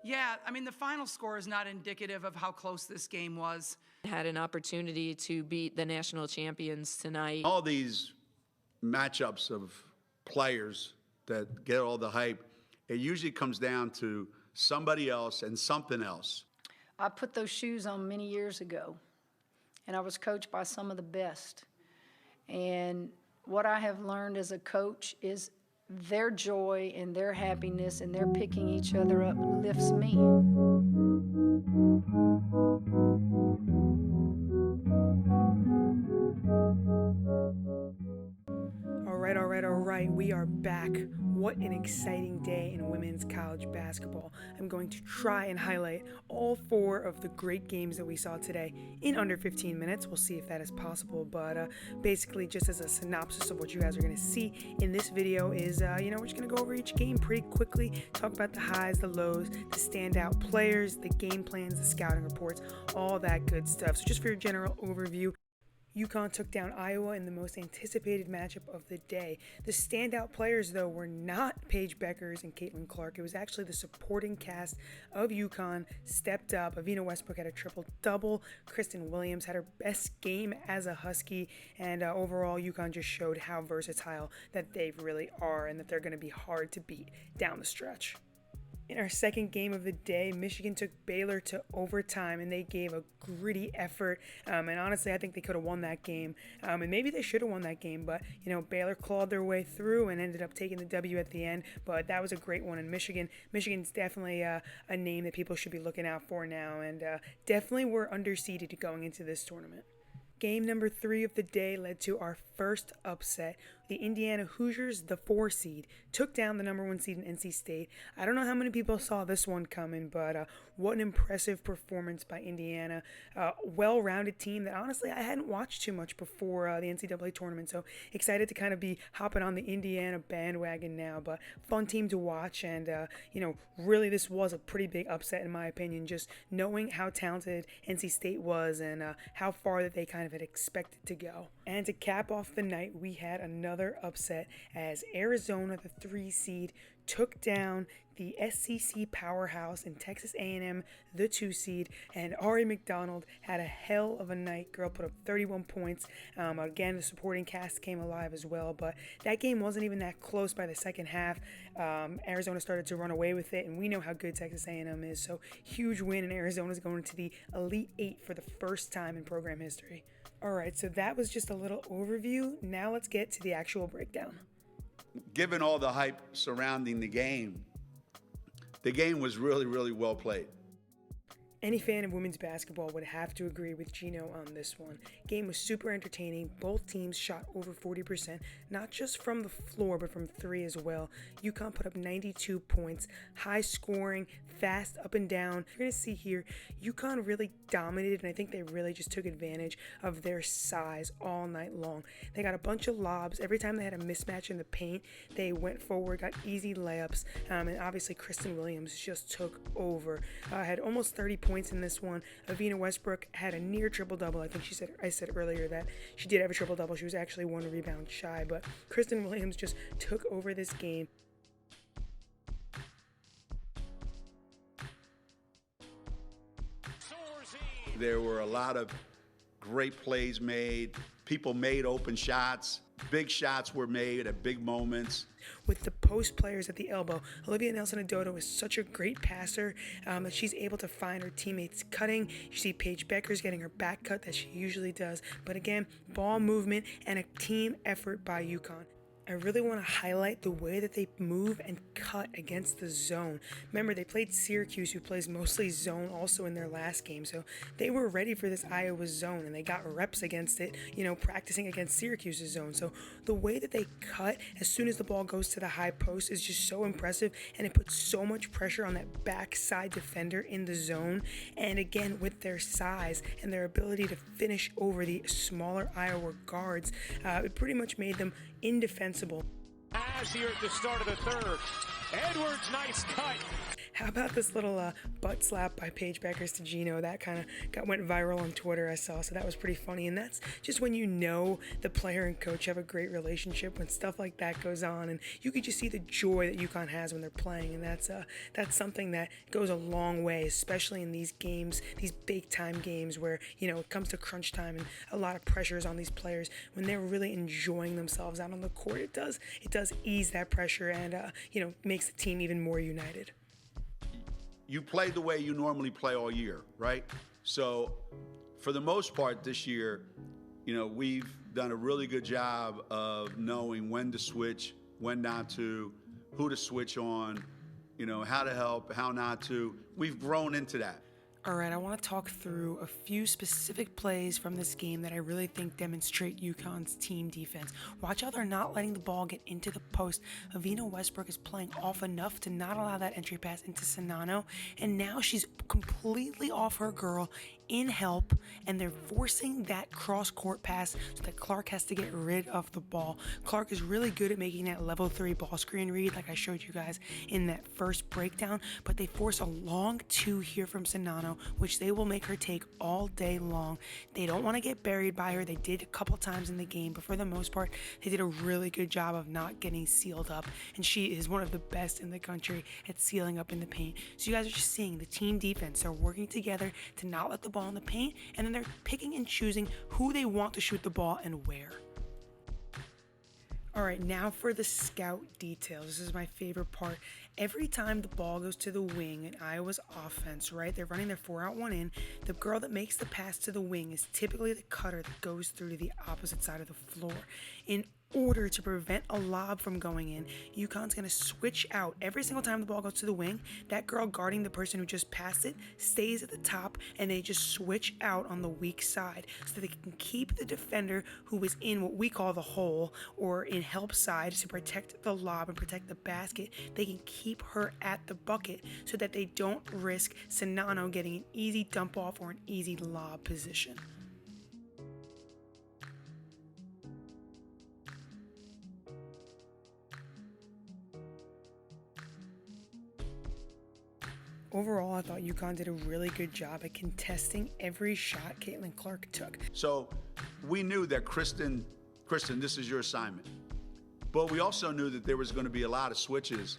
Yeah, I mean, the final score is not indicative of how close this game was. Had an opportunity to beat the national champions tonight. All these matchups of players that get all the hype, it usually comes down to somebody else and something else. I put those shoes on many years ago, and I was coached by some of the best. And what I have learned as a coach is their joy and their happiness and their picking each other up lifts me. All right, we are back. What an exciting day in women's college basketball. I'm going to try and highlight all 4 of the great games that we saw today in under 15 minutes. We'll see if that is possible, but basically just as a synopsis of what you guys are going to see in this video is, we're just going to go over each game pretty quickly, talk about the highs, the lows, the standout players, the game plans, the scouting reports, all that good stuff. So just for your general overview, Uconn took down Iowa in the most anticipated matchup of the day. The standout players, though, were not Paige Beckers and Caitlin Clark. It was actually the supporting cast of Uconn stepped up. Avina Westbrook had a triple-double. Kristen Williams had her best game as a Husky. And overall, Uconn just showed how versatile that they really are and that they're going to be hard to beat down the stretch. In our second game of the day, Michigan took Baylor to overtime, and they gave a gritty effort. And honestly, I think they could have won that game. And maybe they should have won that game, but, Baylor clawed their way through and ended up taking the W at the end. But that was a great one in Michigan. Michigan's definitely a name that people should be looking out for now, and definitely were underseeded going into this tournament. Game number 3 of the day led to our first upset. The Indiana Hoosiers, the 4 seed, took down the number 1 seed in NC State. I don't know how many people saw this one coming, but what an impressive performance by Indiana. Well-rounded team that honestly I hadn't watched too much before the NCAA tournament, so excited to kind of be hopping on the Indiana bandwagon now. But fun team to watch, and really this was a pretty big upset in my opinion, just knowing how talented NC State was and how far that they kind of had expected to go. And to cap off the night, we had another upset as Arizona, the 3 seed, took down the SEC powerhouse in Texas A&M, the 2 seed, and Ari McDonald had a hell of a night. Girl put up 31 points. Again, the supporting cast came alive as well, but that game wasn't even that close by the second half. Arizona started to run away with it, and we know how good Texas A&M is, so huge win, and Arizona's going into the Elite 8 for the first time in program history. All right, so that was just a little overview. Now let's get to the actual breakdown. Given all the hype surrounding the game was really, really well played. Any fan of women's basketball would have to agree with Gino on this one. Game was super entertaining. Both teams shot over 40%, not just from the floor, but from 3 as well. Uconn put up 92 points, high scoring, fast, up and down. You're going to see here, Uconn really dominated, and I think they really just took advantage of their size all night long. They got a bunch of lobs. Every time they had a mismatch in the paint, they went forward, got easy layups, and obviously Kristen Williams just took over. Had almost 30 points in this one. Avina Westbrook had a near triple-double. I think I said earlier that she did have a triple-double. She was actually 1 rebound shy, but Kristen Williams just took over this game. There were a lot of great plays made. People made open shots. Big shots were made at big moments. With the post players at the elbow, Olivia Nelson-Ododo is such a great passer that she's able to find her teammates cutting. You see Paige Beckers getting her back cut that she usually does. But again, ball movement and a team effort by Uconn. I really want to highlight the way that they move and cut against the zone. Remember, they played Syracuse, who plays mostly zone also in their last game, so they were ready for this Iowa zone, and they got reps against it, practicing against Syracuse's zone. So the way that they cut as soon as the ball goes to the high post is just so impressive, and it puts so much pressure on that backside defender in the zone. And again, with their size and their ability to finish over the smaller Iowa guards, it pretty much made them indefensible. As here at the start of the third, Edwards, nice cut. How about this little butt slap by Paige Beckers to Gino? That kind of went viral on Twitter, I saw, so that was pretty funny. And that's just when you know the player and coach have a great relationship, when stuff like that goes on, and you can just see the joy that Uconn has when they're playing, and that's something that goes a long way, especially in these games, these big-time games where, it comes to crunch time and a lot of pressure is on these players. When they're really enjoying themselves out on the court, it does ease that pressure and, makes the team even more united. You play the way you normally play all year, right? So for the most part this year, we've done a really good job of knowing when to switch, when not to, who to switch on, how to help, how not to. We've grown into that. All right, I want to talk through a few specific plays from this game that I really think demonstrate UConn's team defense. Watch how they're not letting the ball get into the post. Avina Westbrook is playing off enough to not allow that entry pass into Sanano, and now she's completely off her girl in help, and they're forcing that cross-court pass so that Clark has to get rid of the ball. Clark is really good at making that level 3 ball screen read like I showed you guys in that first breakdown, but they force a long 2 here from Sanano, which they will make her take all day long. They don't want to get buried by her. They did a couple times in the game, but for the most part, they did a really good job of not getting sealed up, and she is one of the best in the country at sealing up in the paint. So you guys are just seeing the team defense. They're working together to not let the ball in the paint, and then they're picking and choosing who they want to shoot the ball and where. All right, now for the scout details. This is my favorite part. Every time the ball goes to the wing in Iowa's offense, right, they're running their 4-out-1 in, the girl that makes the pass to the wing is typically the cutter that goes through to the opposite side of the floor. In order to prevent a lob from going in, UConn's going to switch out. Every single time the ball goes to the wing, that girl guarding the person who just passed it stays at the top, and they just switch out on the weak side so that they can keep the defender who is in what we call the hole or in help side to protect the lob and protect the basket. They can keep her at the bucket so that they don't risk Sanano getting an easy dump off or an easy lob position. Overall, I thought Uconn did a really good job at contesting every shot Caitlin Clark took. So we knew that Kristen, this is your assignment. But we also knew that there was going to be a lot of switches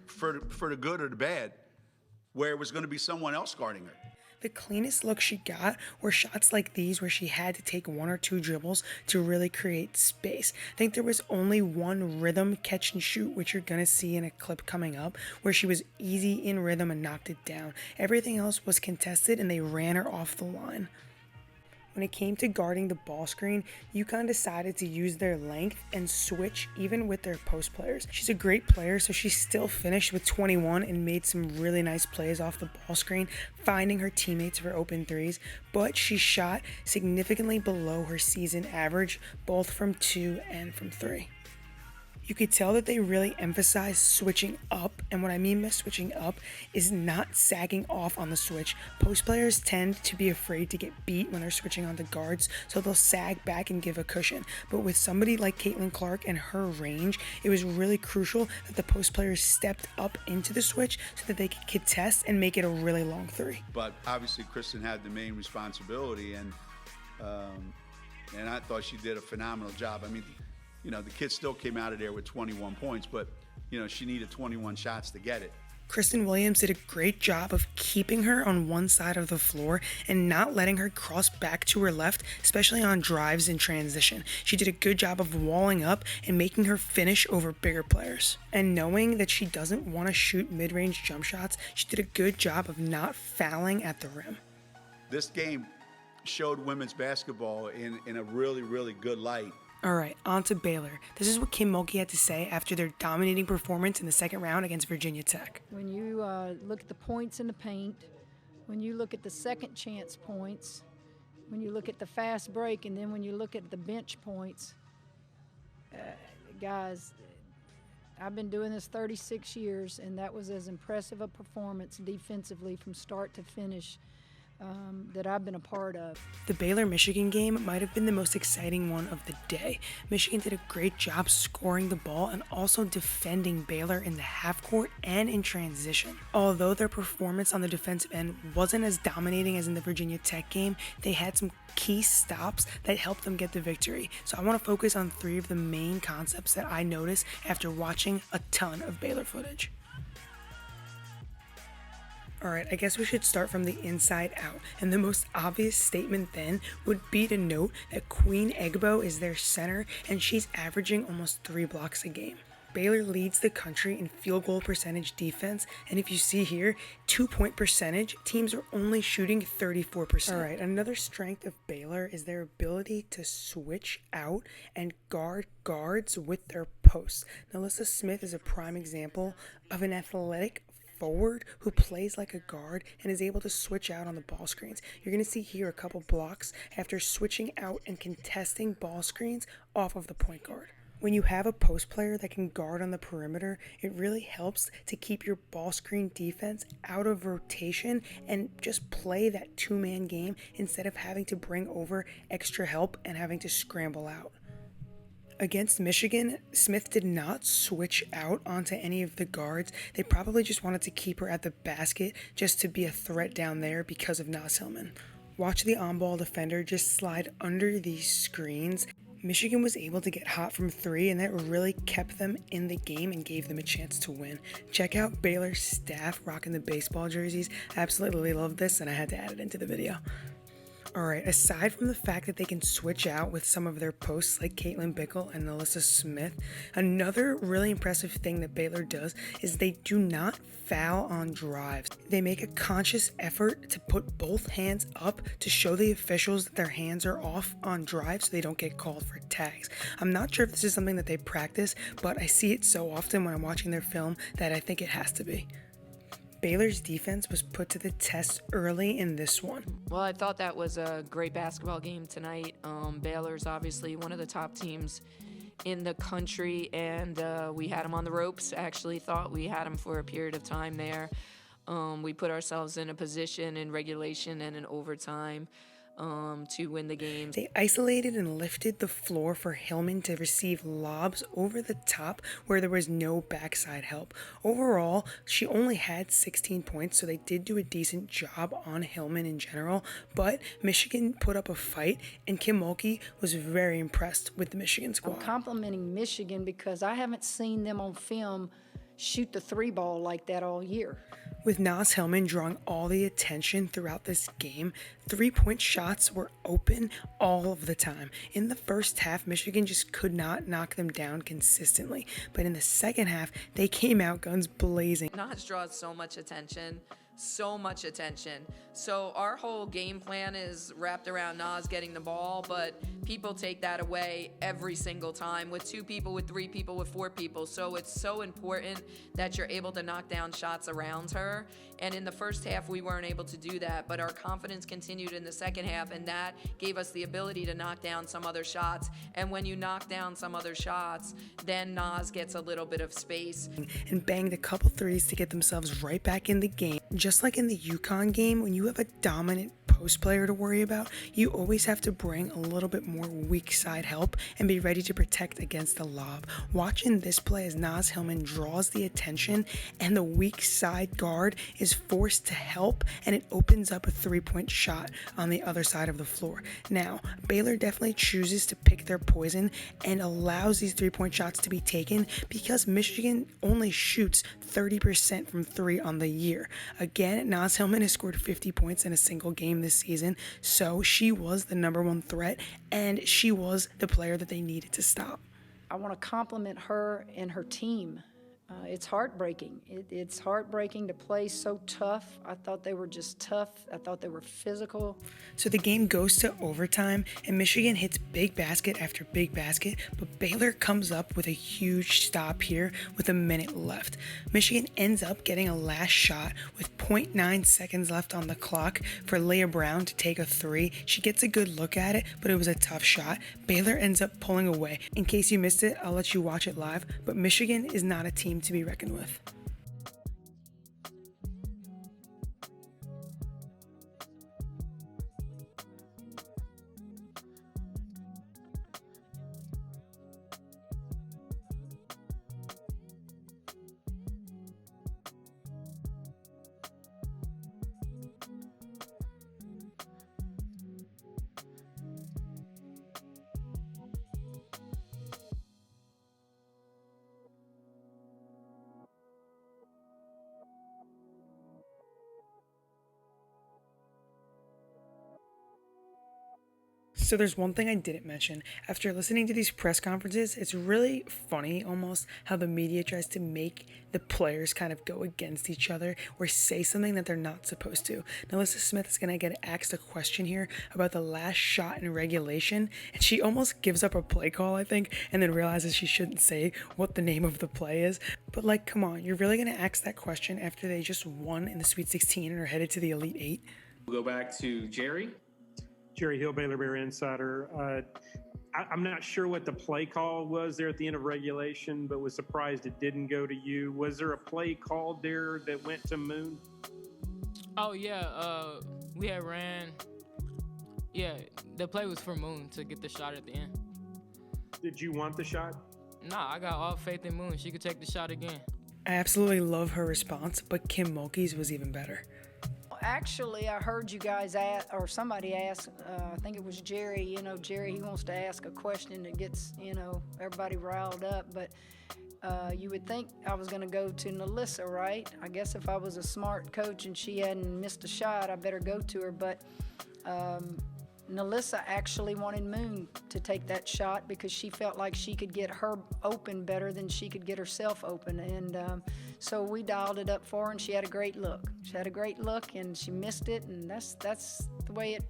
for the good or the bad, where it was going to be someone else guarding her. The cleanest look she got were shots like these where she had to take 1 or 2 dribbles to really create space. I think there was only one rhythm catch and shoot, which you're going to see in a clip coming up, where she was easy in rhythm and knocked it down. Everything else was contested and they ran her off the line. When it came to guarding the ball screen, Uconn decided to use their length and switch even with their post players. She's a great player, so she still finished with 21 and made some really nice plays off the ball screen, finding her teammates for open threes, but she shot significantly below her season average, both from 2 and from 3. You could tell that they really emphasize switching up, and what I mean by switching up is not sagging off on the switch. Post players tend to be afraid to get beat when they're switching onto guards, so they'll sag back and give a cushion. But with somebody like Caitlin Clark and her range, it was really crucial that the post players stepped up into the switch so that they could contest and make it a really long 3. But obviously Kristen had the main responsibility, and I thought she did a phenomenal job. I mean, the kid still came out of there with 21 points, but, she needed 21 shots to get it. Kristen Williams did a great job of keeping her on one side of the floor and not letting her cross back to her left, especially on drives in transition. She did a good job of walling up and making her finish over bigger players. And knowing that she doesn't want to shoot mid-range jump shots, she did a good job of not fouling at the rim. This game showed women's basketball in a really, really good light. All right, on to Baylor. This is what Kim Mulkey had to say after their dominating performance in the second round against Virginia Tech. When you look at the points in the paint, when you look at the second chance points, when you look at the fast break, and then when you look at the bench points, guys, I've been doing this 36 years, and that was as impressive a performance defensively from start to finish that I've been a part of. The Baylor-Michigan game might have been the most exciting one of the day. Michigan did a great job scoring the ball and also defending Baylor in the half court and in transition. Although their performance on the defensive end wasn't as dominating as in the Virginia Tech game, they had some key stops that helped them get the victory. So I want to focus on 3 of the main concepts that I noticed after watching a ton of Baylor footage. Alright, I guess we should start from the inside out, and the most obvious statement then would be to note that Queen Egbo is their center, and she's averaging almost 3 blocks a game. Baylor leads the country in field goal percentage defense, and if you see here, 2-point percentage, teams are only shooting 34%. Alright, another strength of Baylor is their ability to switch out and guard guards with their posts. Nalissa Smith is a prime example of an athletic forward who plays like a guard and is able to switch out on the ball screens. You're going to see here a couple blocks after switching out and contesting ball screens off of the point guard. When you have a post player that can guard on the perimeter, it really helps to keep your ball screen defense out of rotation and just play that 2-man game instead of having to bring over extra help and having to scramble out. Against Michigan, Smith did not switch out onto any of the guards. They probably just wanted to keep her at the basket just to be a threat down there because of Naz Hillman. Watch the on-ball defender just slide under these screens. Michigan was able to get hot from 3, and that really kept them in the game and gave them a chance to win. Check out Baylor's staff rocking the baseball jerseys. I absolutely love this, and I had to add it into the video. Alright, aside from the fact that they can switch out with some of their posts like Caitlin Bickle and Nalissa Smith, another really impressive thing that Baylor does is they do not foul on drives. They make a conscious effort to put both hands up to show the officials that their hands are off on drives so they don't get called for tags. I'm not sure if this is something that they practice, but I see it so often when I'm watching their film that I think it has to be. Baylor's defense was put to the test early in this one. Well, I thought that was a great basketball game tonight. Baylor's obviously one of the top teams in the country, and we had them on the ropes. Actually thought we had them for a period of time there. We put ourselves in a position in regulation and in overtime to win the game. They isolated and lifted the floor for Hillman to receive lobs over the top where there was no backside help. Overall, she only had 16 points, so they did do a decent job on Hillman in general, but Michigan put up a fight, and Kim Mulkey was very impressed with the Michigan squad. I'm complimenting Michigan because I haven't seen them on film shoot the 3-ball like that all year. With Naz Hillman drawing all the attention throughout this game, 3-point shots were open all of the time. In the first half, Michigan just could not knock them down consistently. But in the second half, they came out guns blazing. Naz draws so much attention. So our whole game plan is wrapped around Naz getting the ball, but people take that away every single time with 2 people, with 3 people, with 4 people. So it's so important that you're able to knock down shots around her. And in the first half, we weren't able to do that, but our confidence continued in the second half, and that gave us the ability to knock down some other shots. And when you knock down some other shots, then Naz gets a little bit of space. And banged a couple threes to get themselves right back in the game. Just like in the Uconn game, when you have a dominant post player to worry about, you always have to bring a little bit more weak side help and be ready to protect against the lob. Watching this play as Naz Hillman draws the attention and the weak side guard is forced to help, and it opens up a 3-point shot on the other side of the floor. Now, Baylor definitely chooses to pick their poison and allows these 3-point shots to be taken because Michigan only shoots 30% from 3 on the year. Again, Naz Hillman has scored 50 points in a single game this season, so she was the #1 threat, and she was the player that they needed to stop. I want to compliment her and her team. It's heartbreaking. It's heartbreaking to play so tough. I thought they were just tough. I thought they were physical. So the game goes to overtime, and Michigan hits big basket after big basket, but Baylor comes up with a huge stop here with a minute left. Michigan ends up getting a last shot with 0.9 seconds left on the clock for Leah Brown to take a 3. She gets a good look at it, but it was a tough shot. Baylor ends up pulling away. In case you missed it, I'll let you watch it live, but Michigan is not a team to be reckoned with. So there's one thing I didn't mention. After listening to these press conferences, it's really funny almost how the media tries to make the players kind of go against each other or say something that they're not supposed to. Now, Alyssa Smith is going to get asked a question here about the last shot in regulation, and she almost gives up a play call, I think, and then realizes she shouldn't say what the name of the play is. But, like, come on, you're really going to ask that question after they just won in the Sweet 16 and are headed to the Elite Eight? We'll go back to Jerry. Jerry Hill, Baylor Bear Insider. I'm not sure what the play call was there at the end of regulation, but was surprised it didn't go to you. Was there a play called there that went to Moon? Oh, yeah. We had ran. Yeah, the play was for Moon to get the shot at the end. Did you want the shot? Nah, I got all faith in Moon. She could take the shot again. I absolutely love her response, but Kim Mulkey's was even better. Actually, I heard you guys ask, or somebody asked, I think it was Jerry, Jerry, he wants to ask a question that gets, everybody riled up, but you would think I was going to go to Nalissa, right? I guess if I was a smart coach and she hadn't missed a shot, I better go to her, but Nalissa actually wanted Moon to take that shot because she felt like she could get her open better than she could get herself open. And so we dialed it up for her, and she had a great look. She had a great look, and she missed it, and that's the way it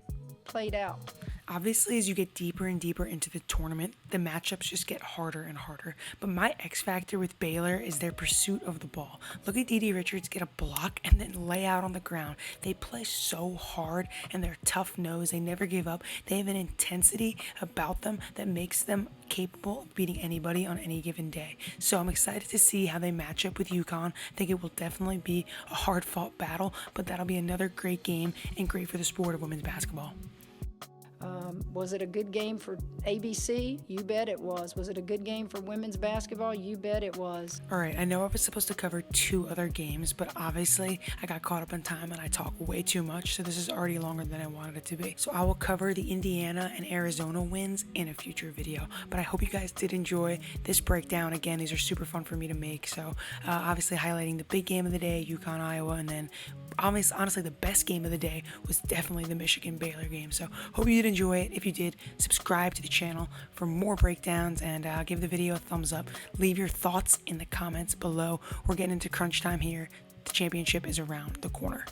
played out. Obviously, as you get deeper and deeper into the tournament, the matchups just get harder and harder. But my X factor with Baylor is their pursuit of the ball. Look at Dede Richards get a block and then lay out on the ground. They play so hard, and they're tough-nosed. They never give up. They have an intensity about them that makes them capable of beating anybody on any given day. So I'm excited to see how they match up with Uconn. I think it will definitely be a hard-fought battle, but that'll be another great game and great for the sport of women's basketball. Was it a good game for ABC? You bet it was. Was it a good game for women's basketball? You bet it was. All right, I know I was supposed to cover 2 other games, but obviously I got caught up in time and I talk way too much, so this is already longer than I wanted it to be. So I will cover the Indiana and Arizona wins in a future video, but I hope you guys did enjoy this breakdown. Again, these are super fun for me to make, so obviously highlighting the big game of the day, UConn, Iowa, and then honestly the best game of the day was definitely the Michigan-Baylor game. So hope you did enjoy it. If you did, subscribe to the channel for more breakdowns, and give the video a thumbs up. Leave your thoughts in the comments below. We're getting into crunch time here. The championship is around the corner.